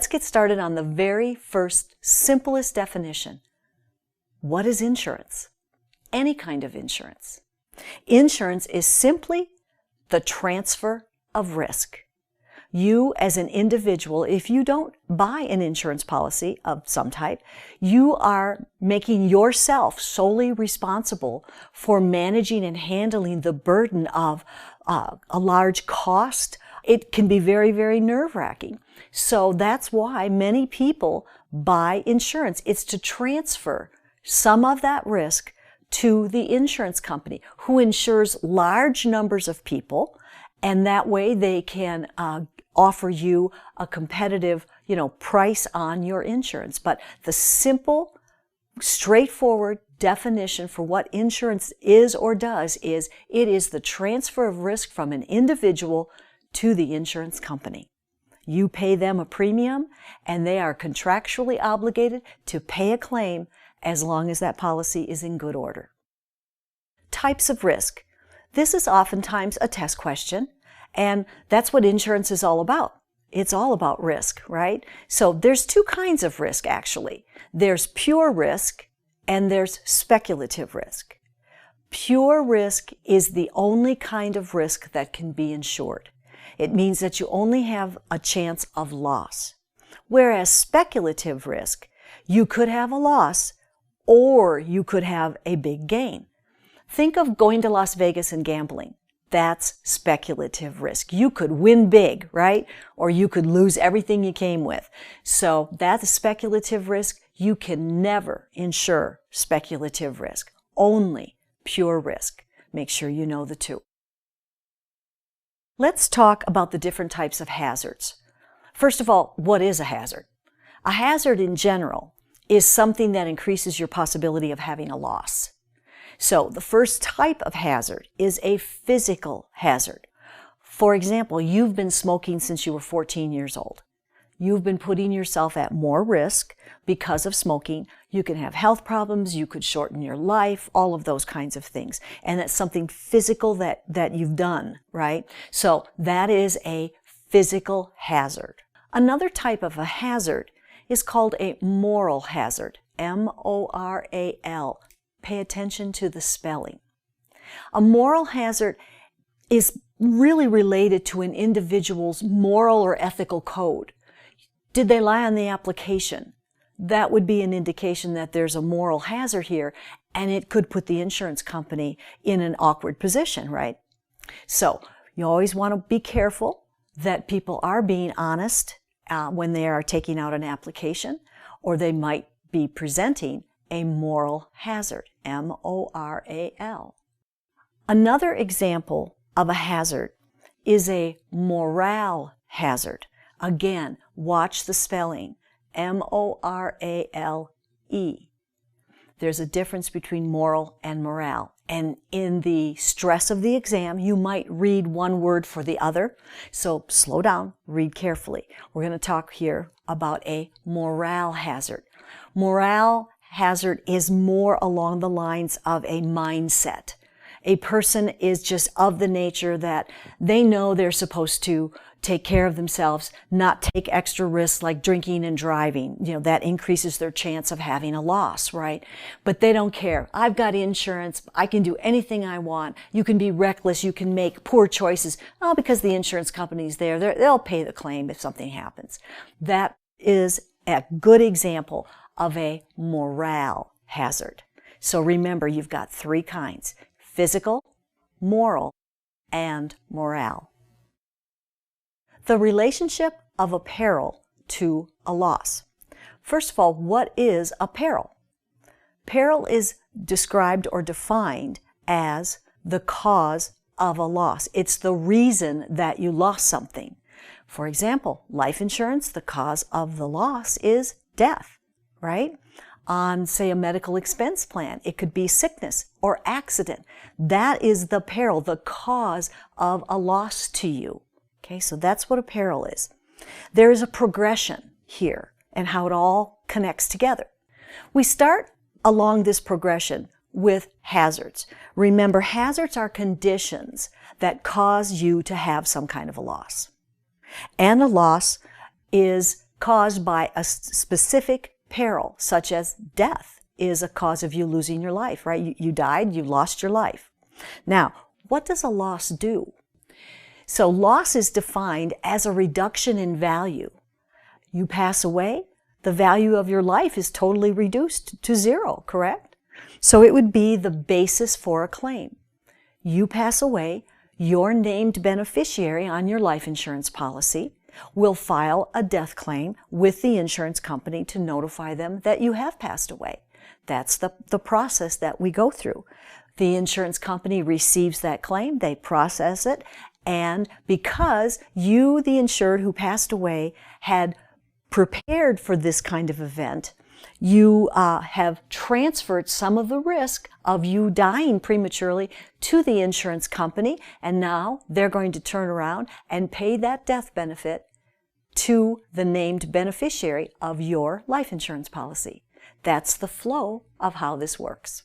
let's get started on the very first, simplest definition. What is insurance? Any kind of insurance. Insurance is simply the transfer of risk. You as an individual, if you don't buy an insurance policy of some type, you are making yourself solely responsible for managing and handling the burden of a large cost. It can be very, very nerve-wracking. So that's why many people buy insurance. It's to transfer some of that risk to the insurance company, who insures large numbers of people, and that way they can offer you a competitive, price on your insurance. But the simple, straightforward definition for what insurance is or does is it is the transfer of risk from an individual to the insurance company. You pay them a premium, and they are contractually obligated to pay a claim as long as that policy is in good order. Types of risk. This is oftentimes a test question, and that's what insurance is all about. It's all about risk, right? So there's two kinds of risk, actually. There's pure risk and there's speculative risk. Pure risk is the only kind of risk that can be insured. It means that you only have a chance of loss. Whereas speculative risk, you could have a loss or you could have a big gain. Think of going to Las Vegas and gambling. That's speculative risk. You could win big, right? Or you could lose everything you came with. So that's speculative risk. You can never insure speculative risk, only pure risk. Make sure you know the two. Let's talk about the different types of hazards. First of all, what is a hazard? A hazard in general is something that increases your possibility of having a loss. So the first type of hazard is a physical hazard. For example, you've been smoking since you were 14 years old. You've been putting yourself at more risk because of smoking. You can have health problems, you could shorten your life, all of those kinds of things. And that's something physical that you've done, right? So that is a physical hazard. Another type of a hazard is called a moral hazard, M-O-R-A-L. Pay attention to the spelling. A moral hazard is really related to an individual's moral or ethical code. Did they lie on the application? That would be an indication that there's a moral hazard here, and it could put the insurance company in an awkward position, right? So you always want to be careful that people are being honest when they are taking out an application, or they might be presenting a moral hazard, M-O-R-A-L. Another example of a hazard is a morale hazard. Again, watch the spelling, M-O-R-A-L-E. There's a difference between moral and morale. And in the stress of the exam, you might read one word for the other. So slow down, read carefully. We're going to talk here about a morale hazard. Morale hazard is more along the lines of a mindset. A person is just of the nature that they know they're supposed to take care of themselves, not take extra risks like drinking and driving. That increases their chance of having a loss, right? But they don't care. I've got insurance. I can do anything I want. You can be reckless. You can make poor choices. Oh, because the insurance company's there. They'll pay the claim if something happens. That is a good example of a morale hazard. So remember, you've got three kinds: physical, moral, and morale. The relationship of a peril to a loss. First of all, what is a peril? Peril is described or defined as the cause of a loss. It's the reason that you lost something. For example, life insurance, the cause of the loss is death, right? On, say, a medical expense plan, it could be sickness or accident. That is the peril, the cause of a loss to you. Okay, so that's what a peril is. There is a progression here and how it all connects together. We start along this progression with hazards. Remember, hazards are conditions that cause you to have some kind of a loss. And a loss is caused by a specific peril, such as death is a cause of you losing your life, right? You died, you lost your life. Now, what does a loss do? So loss is defined as a reduction in value. You pass away, the value of your life is totally reduced to zero, correct? So it would be the basis for a claim. You pass away, your named beneficiary on your life insurance policy will file a death claim with the insurance company to notify them that you have passed away. That's the process that we go through. The insurance company receives that claim, they process it, and because you, the insured who passed away, had prepared for this kind of event, you have transferred some of the risk of you dying prematurely to the insurance company, and now they're going to turn around and pay that death benefit to the named beneficiary of your life insurance policy. That's the flow of how this works.